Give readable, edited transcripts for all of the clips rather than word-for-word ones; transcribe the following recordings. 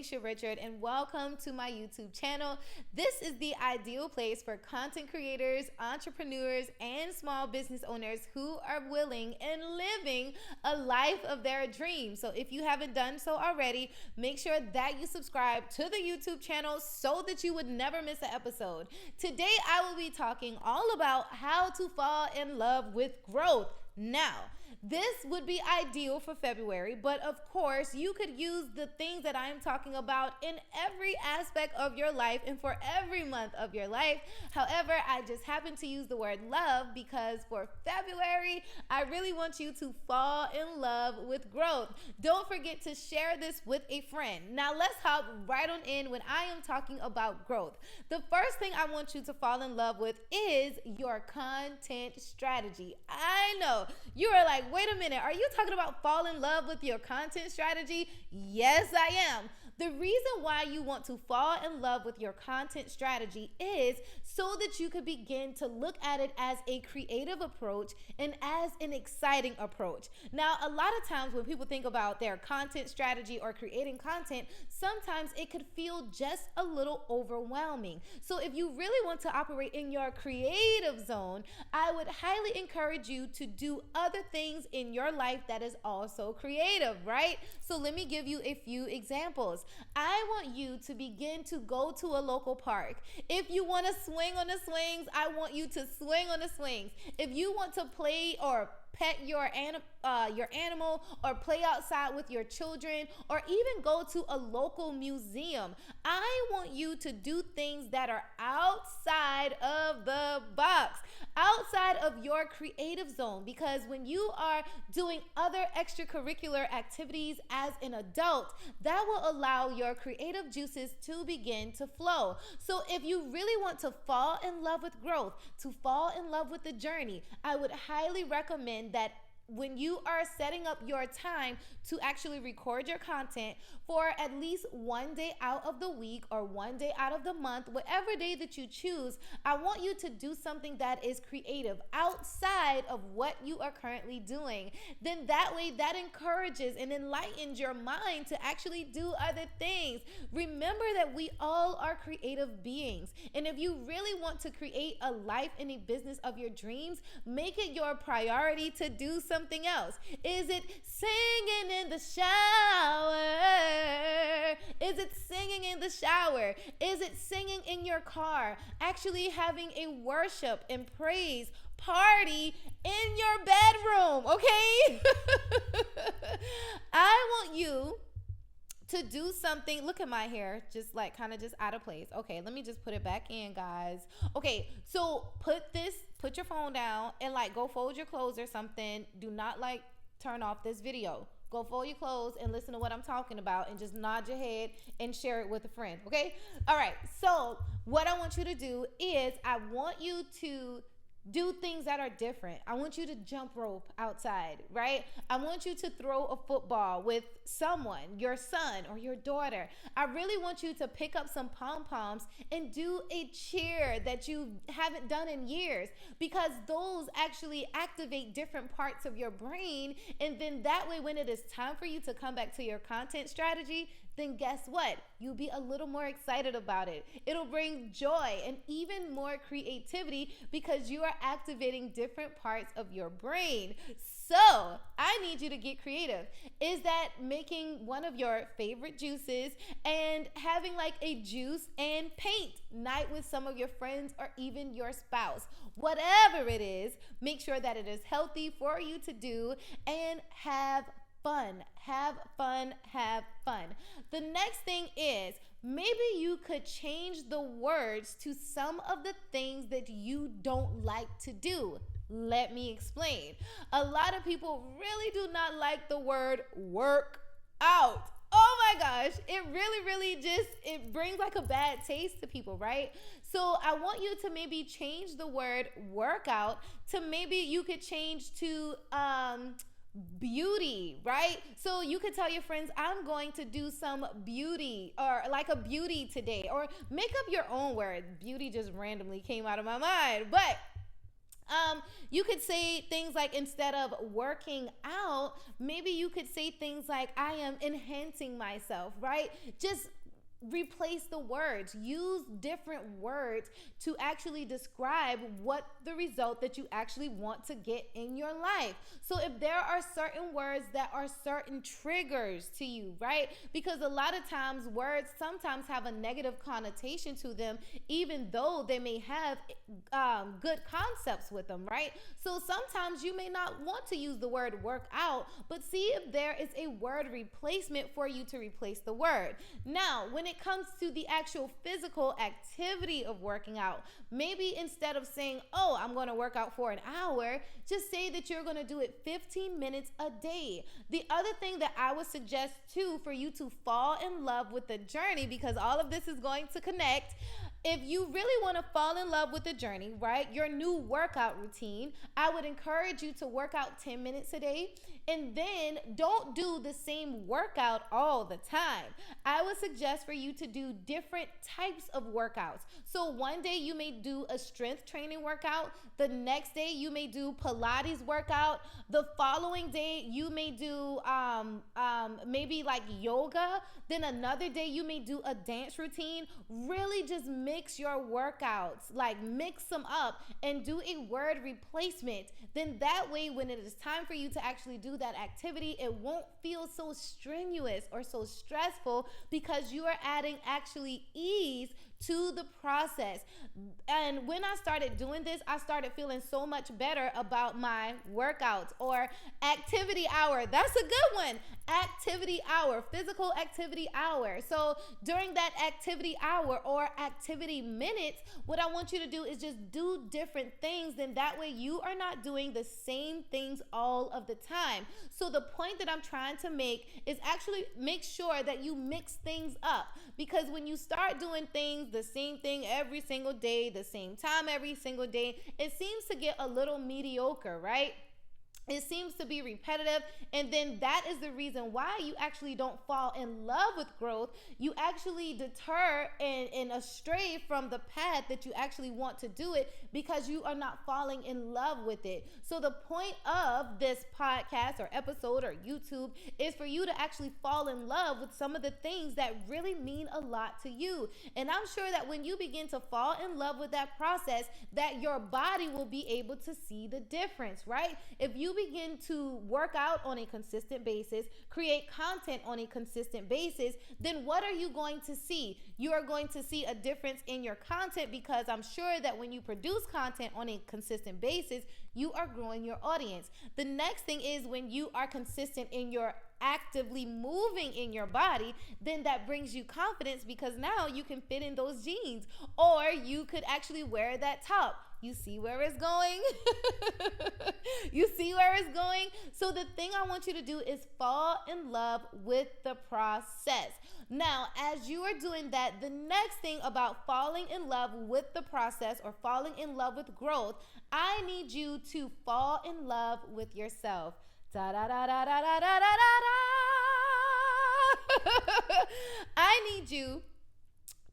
Felicia Richard, and welcome to my YouTube channel. This is the ideal place for content creators, entrepreneurs, and small business owners who are willing and living a life of their dreams. So if you haven't done so already, make sure that you subscribe to the YouTube channel so that you would never miss an episode. Today, I will be talking all about how to fall in love with growth. Now, this would be ideal for February, but of course, you could use the things that I'm talking about in every aspect of your life and for every month of your life. However, I just happen to use the word love because for February, I really want you to fall in love with growth. Don't forget to share this with a friend. Now, let's hop right on in when I am talking about growth. The first thing I want you to fall in love with is your content strategy. I know you are like, wait a minute, are you talking about fall in love with your content strategy? Yes, I am. The reason why you want to fall in love with your content strategy is so that you could begin to look at it as a creative approach and as an exciting approach. Now, a lot of times when people think about their content strategy or creating content, sometimes it could feel just a little overwhelming. So if you really want to operate in your creative zone, I would highly encourage you to do other things in your life that is also creative, right? So let me give you a few examples. I want you to begin to go to a local park. If you want to swing on the swings, I want you to swing on the swings. If you want to play or pet your animal or play outside with your children or even go to a local museum, I want you to do things that are outside of the box, outside of your creative zone, because when you are doing other extracurricular activities as an adult, that will allow your creative juices to begin to flow. So if you really want to fall in love with growth, to fall in love with the journey, I would highly recommend that when you are setting up your time to actually record your content for at least one day out of the week or one day out of the month, whatever day that you choose, I want you to do something that is creative outside of what you are currently doing. Then that way that encourages and enlightens your mind to actually do other things. Remember that we all are creative beings. And if you really want to create a life and a business of your dreams, make it your priority to do something else. Is it singing in the shower? Is it singing in the shower? Is it singing in your car? Actually having a worship and praise party in your bedroom, okay? I want you to do something. Look at my hair, just like kind of just out of place. Okay, let me just put it back in, guys. Okay, so put your phone down and like go fold your clothes or something. Do not like turn off this video. Go fold your clothes and listen to what I'm talking about and just nod your head and share it with a friend, okay? All right, so what I want you to do is I want you to do things that are different. I want you to jump rope outside, right? I want you to throw a football with someone, your son or your daughter. I really want you to pick up some pom-poms and do a cheer that you haven't done in years, because those actually activate different parts of your brain. And then that way, when it is time for you to come back to your content strategy, then guess what? You'll be a little more excited about it. It'll bring joy and even more creativity because you are activating different parts of your brain. So I need you to get creative. Is that making one of your favorite juices and having like a juice and paint night with some of your friends or even your spouse? Whatever it is, make sure that it is healthy for you to do and have fun. Have fun, have fun. The next thing is maybe you could change the words to some of the things that you don't like to do. Let me explain. A lot of people really do not like the word work out. Oh my gosh, it really just, it brings like a bad taste to people, right? So I want you to maybe change the word workout to maybe you could change to beauty, right? So you could tell your friends, I'm going to do some beauty or like a beauty today, or make up your own word. Beauty just randomly came out of my mind, but You could say things like, instead of working out, maybe you could say things like, I am enhancing myself, right? Just replace the words. Use different words to actually describe what the result that you actually want to get in your life. So if there are certain words that are certain triggers to you, right? Because a lot of times words sometimes have a negative connotation to them, even though they may have good concepts with them, right? So sometimes you may not want to use the word workout, but see if there is a word replacement for you to replace the word. Now, when it comes to the actual physical activity of working out, maybe instead of saying, oh, I'm going to work out for an hour, just say that you're going to do it 15 minutes a day. The other thing that I would suggest too, for you to fall in love with the journey, because all of this is going to connect. If you really want to fall in love with the journey, right, your new workout routine, I would encourage you to work out 10 minutes a day, and then don't do the same workout all the time. I would suggest for you to do different types of workouts. So one day you may do a strength training workout. The next day you may do Pilates workout. The following day you may do maybe like yoga. Then another day you may do a dance routine. Really just mix your workouts, like mix them up and do a word replacement. Then that way, when it is time for you to actually do that activity, it won't feel so strenuous or so stressful, because you are adding actually ease to the process. And when I started doing this, I started feeling so much better about my workouts. Or activity hour, that's a good one. Activity hour, physical activity hour. So during that activity hour or activity minutes, what I want you to do is just do different things. Then that way you are not doing the same things all of the time. So the point that I'm trying to make is actually make sure that you mix things up, because when you start doing things the same thing every single day, the same time every single day, it seems to get a little mediocre, right? It seems to be repetitive, and then that is the reason why you actually don't fall in love with growth. You actually deter and astray from the path that you actually want to do it, because you are not falling in love with it. So the point of this podcast or episode or YouTube is for you to actually fall in love with some of the things that really mean a lot to you. And I'm sure that when you begin to fall in love with that process, that your body will be able to see the difference, right? If you begin to work out on a consistent basis, create content on a consistent basis, then what are you going to see? You are going to see a difference in your content, because I'm sure that when you produce content on a consistent basis, you are growing your audience. The next thing is, when you are consistent in your actively moving in your body, then that brings you confidence, because now you can fit in those jeans, or you could actually wear that top. You see where it's going? You see where it's going? So the thing I want you to do is fall in love with the process. Now, as you are doing that, the next thing about falling in love with the process or falling in love with growth, I need you to fall in love with yourself. Da da da da da da da da da. I need you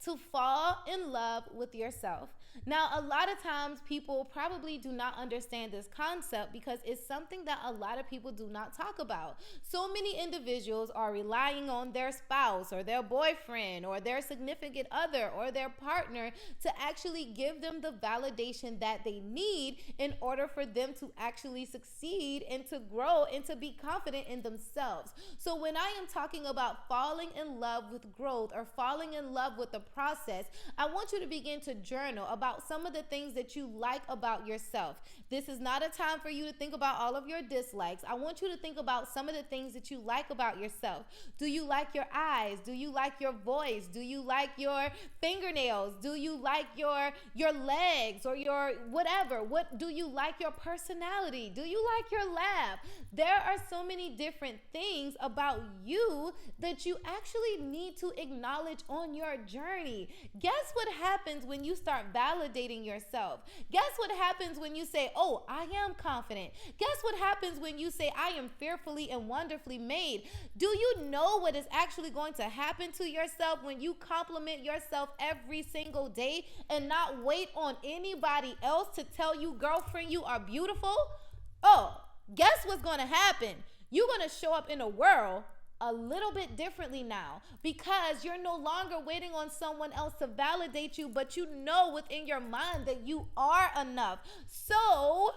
to fall in love with yourself. Now, a lot of times people probably do not understand this concept, because it's something that a lot of people do not talk about. So many individuals are relying on their spouse or their boyfriend or their significant other or their partner to actually give them the validation that they need in order for them to actually succeed and to grow and to be confident in themselves. So when I am talking about falling in love with growth or falling in love with the process, I want you to begin to journal about some of the things that you like about yourself. This is not a time for you to think about all of your dislikes. I want you to think about some of the things that you like about yourself. Do you like your eyes? Do you like your voice? Do you like your fingernails? Do you like your legs or your whatever? What do you like your personality? Do you like your laugh? There are so many different things about you that you actually need to acknowledge on your journey. Guess what happens when you start validating validating yourself. Guess what happens when you say, oh, I am confident? Guess what happens when you say, I am fearfully and wonderfully made? Do you know what is actually going to happen to yourself when you compliment yourself every single day and not wait on anybody else to tell you, girlfriend, you are beautiful? Oh, guess what's going to happen? You're going to show up in a world a little bit differently now, because you're no longer waiting on someone else to validate you, but you know within your mind that you are enough. So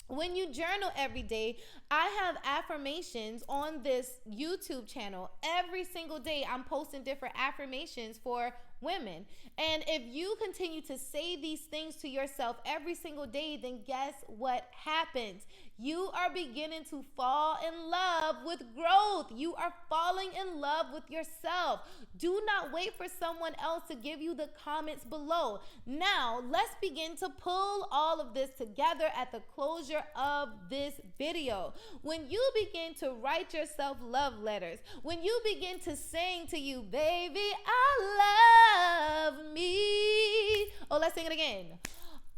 when you journal every day, I have affirmations on this YouTube channel. Every single day, I'm posting different affirmations for women. And if you continue to say these things to yourself every single day, then guess what happens? You are beginning to fall in love with growth. You are falling in love with yourself. Do not wait for someone else to give you the comments below. Now, let's begin to pull all of this together at the closure of this video. When you begin to write yourself love letters, when you begin to sing to you, baby, I love me. Oh, let's sing it again.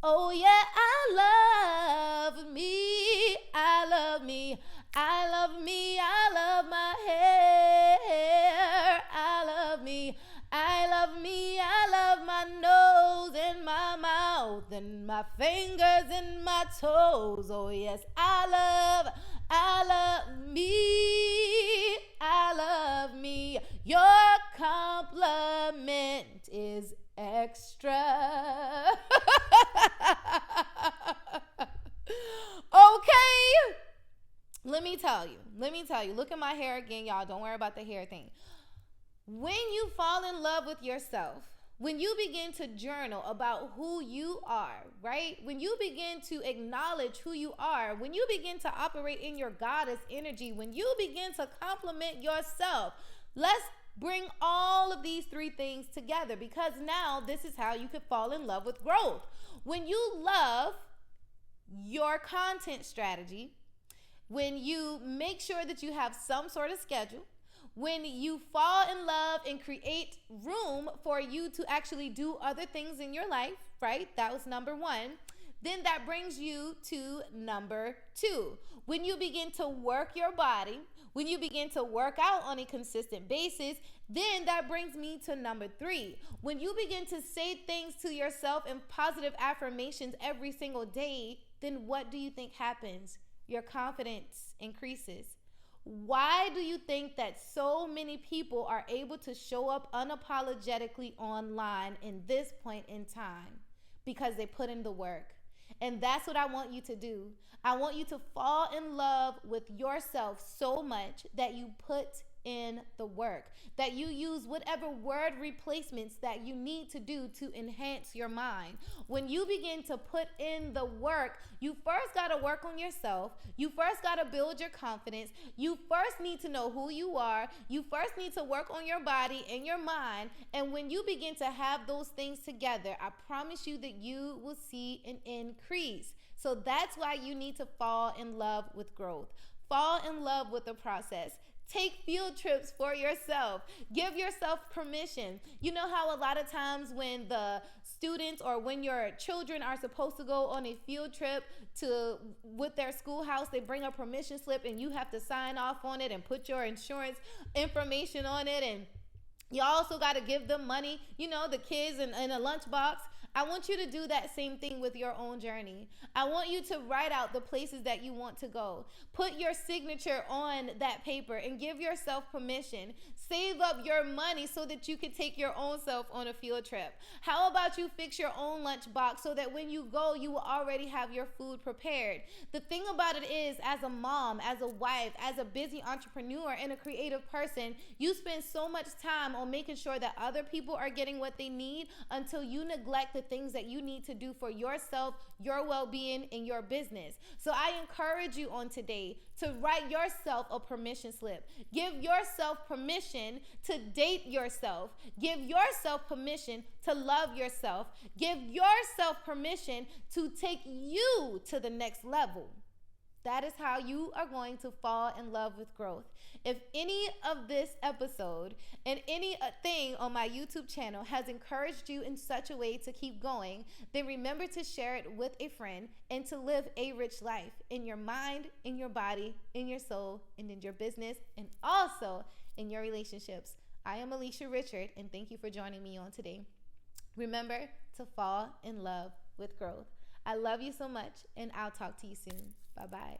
Oh yeah, I love me, I love me, I love me, I love my hair, I love me, I love me, I love my nose and my mouth and my fingers and my toes. Oh yes, I love me, I love me. Your compliment is extra. Okay, let me tell you, look at my hair again, y'all. Don't worry about the hair thing. When you fall in love with yourself, when you begin to journal about who you are, right? When you begin to acknowledge who you are, when you begin to operate in your goddess energy, when you begin to compliment yourself, let's bring all of these three things together, because now this is how you could fall in love with growth. When you love your content strategy, when you make sure that you have some sort of schedule, when you fall in love and create room for you to actually do other things in your life, right? That was number one. Then that brings you to number two. When you begin to work your body, when you begin to work out on a consistent basis, then that brings me to number three. When you begin to say things to yourself in positive affirmations every single day, then what do you think happens? Your confidence increases. Why do you think that so many people are able to show up unapologetically online in this point in time? Because they put in the work. And that's what I want you to do. I want you to fall in love with yourself so much that you put in the work, that you use whatever word replacements that you need to do to enhance your mind. When you begin to put in the work, you first got to work on yourself. You first got to build your confidence. You first need to know who you are. You first need to work on your body and your mind. And when you begin to have those things together, I promise you that you will see an increase. So that's why you need to fall in love with growth. Fall in love with the process. Take field trips for yourself. Give yourself permission. You know how a lot of times when the students or when your children are supposed to go on a field trip with their schoolhouse, they bring a permission slip and you have to sign off on it and put your insurance information on it, and you also got to give them money, the kids in a lunchbox. I want you to do that same thing with your own journey. I want you to write out the places that you want to go. Put your signature on that paper and give yourself permission. Save up your money so that you can take your own self on a field trip. How about you fix your own lunchbox so that when you go, you will already have your food prepared? The thing about it is, as a mom, as a wife, as a busy entrepreneur and a creative person, you spend so much time on making sure that other people are getting what they need until you neglect the things that you need to do for yourself, your well-being, and your business. So I encourage you on today to write yourself a permission slip. Give yourself permission to date yourself. Give yourself permission to love yourself. Give yourself permission to take you to the next level. That is how you are going to fall in love with growth. If any of this episode and anything on my YouTube channel has encouraged you in such a way to keep going, then remember to share it with a friend and to live a rich life in your mind, in your body, in your soul, and in your business, and also in your relationships. I am Alicia Richard, and thank you for joining me on today. Remember to fall in love with growth. I love you so much, and I'll talk to you soon. Bye-bye.